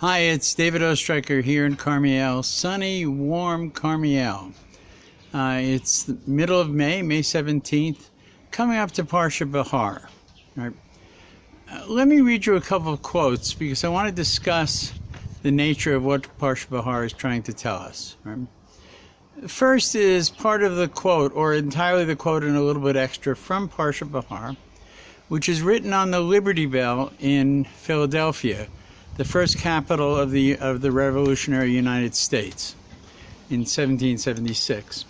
Hi, it's David Ostriker here in Karmiel, sunny, warm Karmiel. It's the middle of May, May 17th, coming up to Parsha BeHAR. Right. Let me read you a couple of quotes because I want to discuss the nature of what Parsha BeHAR is trying to tell us. Right. First is part of the quote, or entirely the quote and a little bit extra from Parsha BeHAR, which is written on the Liberty Bell in Philadelphia, the first capital of the revolutionary United States in 1776.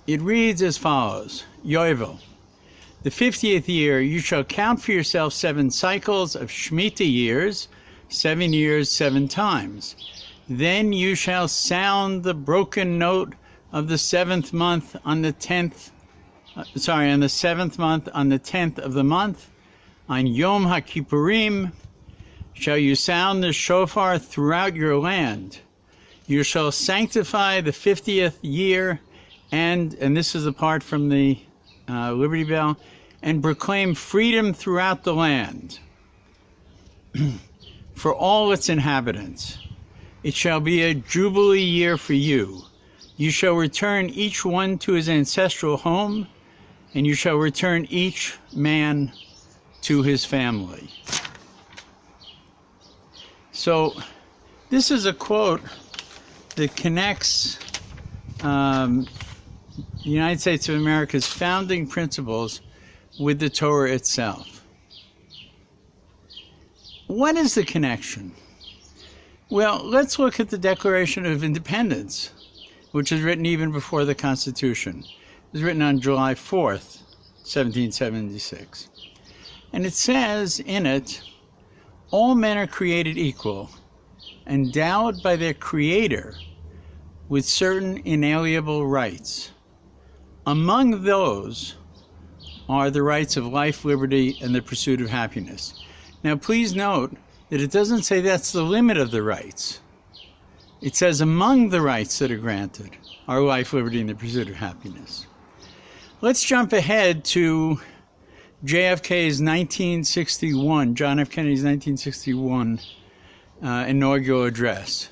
It reads as follows: Yovel, the 50th year, you shall count for yourself 7 cycles of Shemitah years, 7 years 7 times. Then you shall sound the broken note of the 7th month on the 10th, on the 7th month on the 10th of the month. On Yom HaKippurim shall you sound the shofar throughout your land. You shall sanctify the 50th year, and this is a part from the Liberty Bell, and proclaim freedom throughout the land for all its inhabitants. It shall be a jubilee year for you. You shall return each one to his ancestral home, and you shall return each man to his family. So this is a quote that connects the United States of America's founding principles with the Torah itself. What is the connection? Well, let's look at the Declaration of Independence, which was written even before the Constitution. It was written on July 4th, 1776. And it says in it, all men are created equal, endowed by their Creator with certain inalienable rights. Among those are the rights of life, liberty, and the pursuit of happiness. Now, please note that it doesn't say that's the limit of the rights. It says among the rights that are granted are life, liberty, and the pursuit of happiness. Let's jump ahead to JFK's 1961, John F. Kennedy's 1961 inaugural address.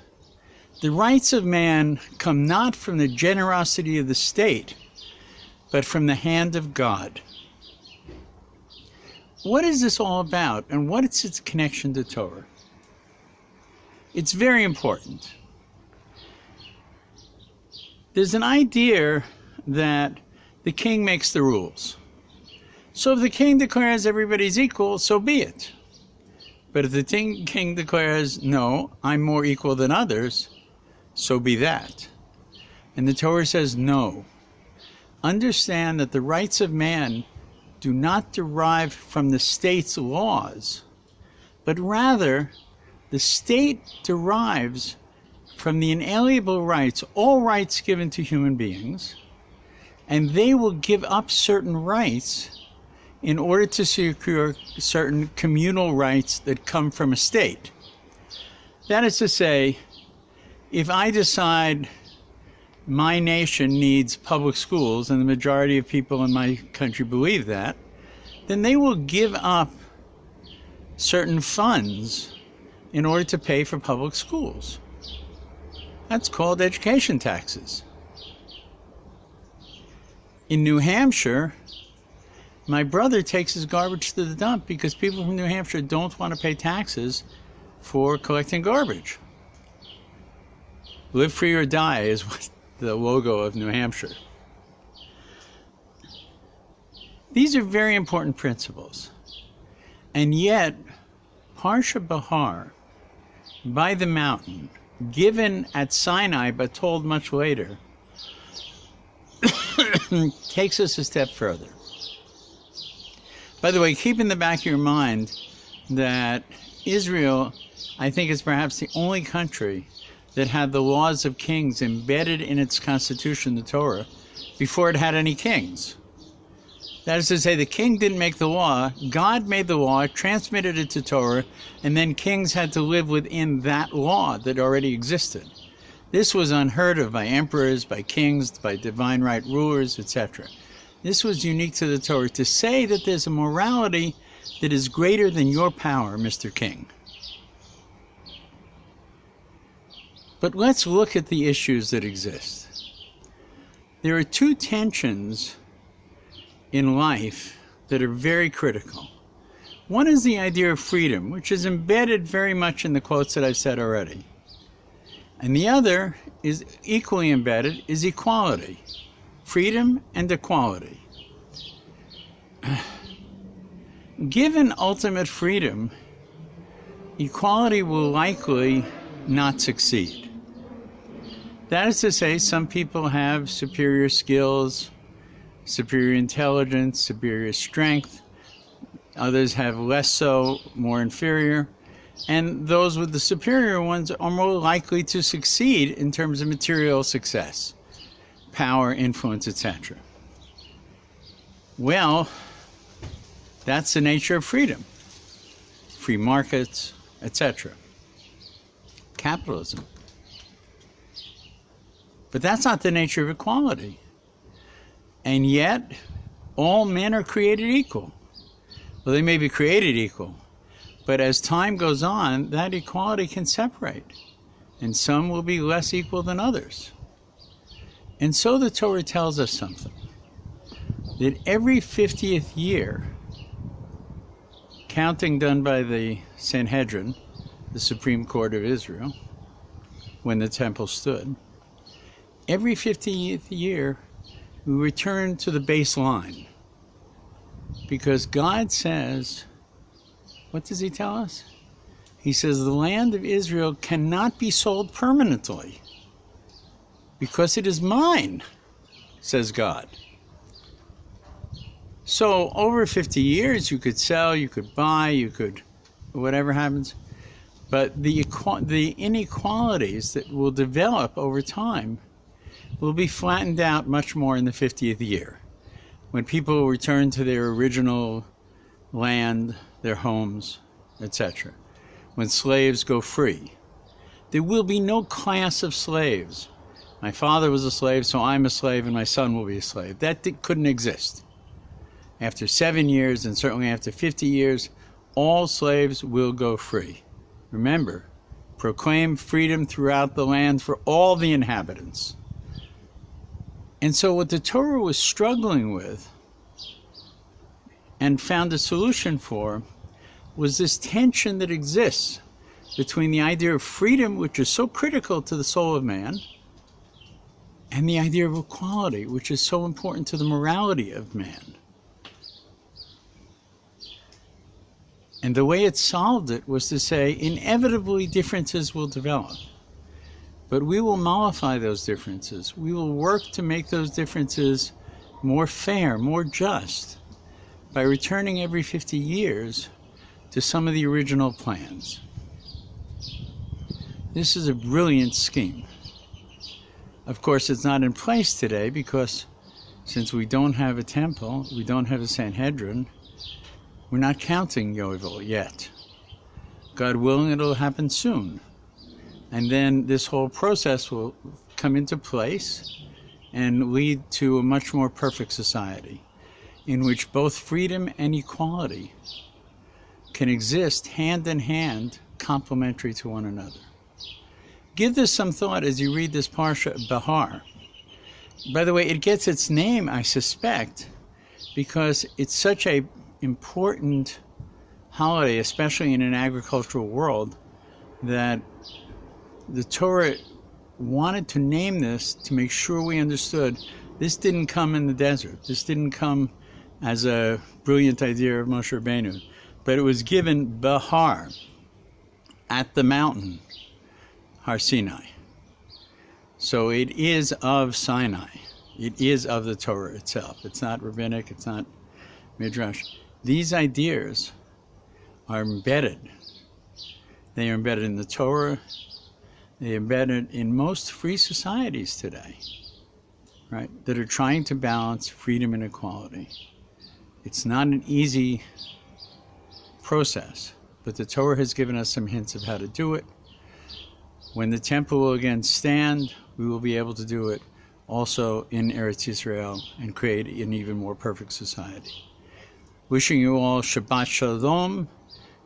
The rights of man come not from the generosity of the state, but from the hand of God. What is this all about, and what is its connection to Torah? It's very important. There's an idea that the king makes the rules. So if the king declares everybody's equal, so be it. But if the king declares, no, I'm more equal than others, so be that. And the Torah says, no. Understand that the rights of man do not derive from the state's laws, but rather the state derives from the inalienable rights, all rights given to human beings, and they will give up certain rights in order to secure certain communal rights that come from a state. That is to say, if I decide my nation needs public schools, and the majority of people in my country believe that, then they will give up certain funds in order to pay for public schools. That's called education taxes. In New Hampshire, my brother takes his garbage to the dump because people from New Hampshire don't want to pay taxes for collecting garbage. Live free or die is what the logo of New Hampshire. These are very important principles. And yet, Parsha BeHAR, by the mountain, given at Sinai but told much later, takes us a step further. By the way, keep in the back of your mind that Israel, I think, is perhaps the only country that had the laws of kings embedded in its constitution, the Torah, before it had any kings. That is to say, the king didn't make the law, God made the law, transmitted it to Torah, and then kings had to live within that law that already existed. This was unheard of by emperors, by kings, by divine right rulers, etc. This was unique to the Torah. To say that there's a morality that is greater than your power, Mr. King. But let's look at the issues that exist. There are two tensions in life that are very critical. One is the idea of freedom, which is embedded very much in the quotes that I've said already. And the other is equally embedded, is equality. Freedom and equality. Given ultimate freedom, equality will likely not succeed. That is to say, some people have superior skills, superior intelligence, superior strength. Others have less so, more inferior. And those with the superior ones are more likely to succeed in terms of material success, power, influence, etc. Well, that's the nature of freedom. Free markets, etc. Capitalism. But that's not the nature of equality. And yet, all men are created equal. Well, they may be created equal, but as time goes on, that equality can separate, and some will be less equal than others. And so the Torah tells us something, that every 50th year, counting done by the Sanhedrin, the Supreme Court of Israel, when the temple stood, every 50th year, we return to the baseline. Because God says, what does he tell us? He says the land of Israel cannot be sold permanently because it is mine, says God. So over 50 years, you could sell, you could buy, you could, whatever happens. But the inequalities that will develop over time will be flattened out much more in the 50th year, when people return to their original land, their homes, etc. When slaves go free. There will be no class of slaves. My father was a slave, so I'm a slave, and my son will be a slave. That couldn't exist. After 7 years, and certainly after 50 years, all slaves will go free. Remember, proclaim freedom throughout the land for all the inhabitants. And so what the Torah was struggling with and found a solution for was this tension that exists between the idea of freedom, which is so critical to the soul of man, and the idea of equality, which is so important to the morality of man. And the way it solved it was to say, inevitably differences will develop. But we will mollify those differences. We will work to make those differences more fair, more just, by returning every 50 years to some of the original plans. This is a brilliant scheme. Of course, it's not in place today because since we don't have a temple, we don't have a Sanhedrin, we're not counting Yovel yet. God willing, it'll happen soon. And then this whole process will come into place and lead to a much more perfect society in which both freedom and equality can exist hand in hand, complementary to one another. Give this some thought as you read this parsha, BeHAR. By the way, it gets its name, I suspect, because it's such an important holiday, especially in an agricultural world, that the Torah wanted to name this to make sure we understood this didn't come in the desert. This didn't come as a brilliant idea of Moshe Rabbeinu, but it was given BeHAR, at the mountain, Har Sinai. So it is of Sinai. It is of the Torah itself. It's not rabbinic, it's not midrash. These ideas are embedded. They are embedded in the Torah. They are embedded in most free societies today, right, that are trying to balance freedom and equality. It's not an easy process, but the Torah has given us some hints of how to do it. When the temple will again stand, we will be able to do it also in Eretz Yisrael and create an even more perfect society. Wishing you all Shabbat Shalom.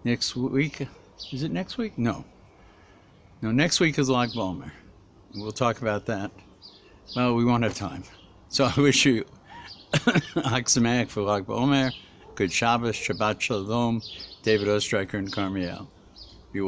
Next week, is it next week? No, next week is Lag BaOmer. We'll talk about that. Well, we won't have time. So I wish you Hag Sameach for Lag BaOmer. Good Shabbos, Shabbat Shalom. David Ostriker and Karmiel.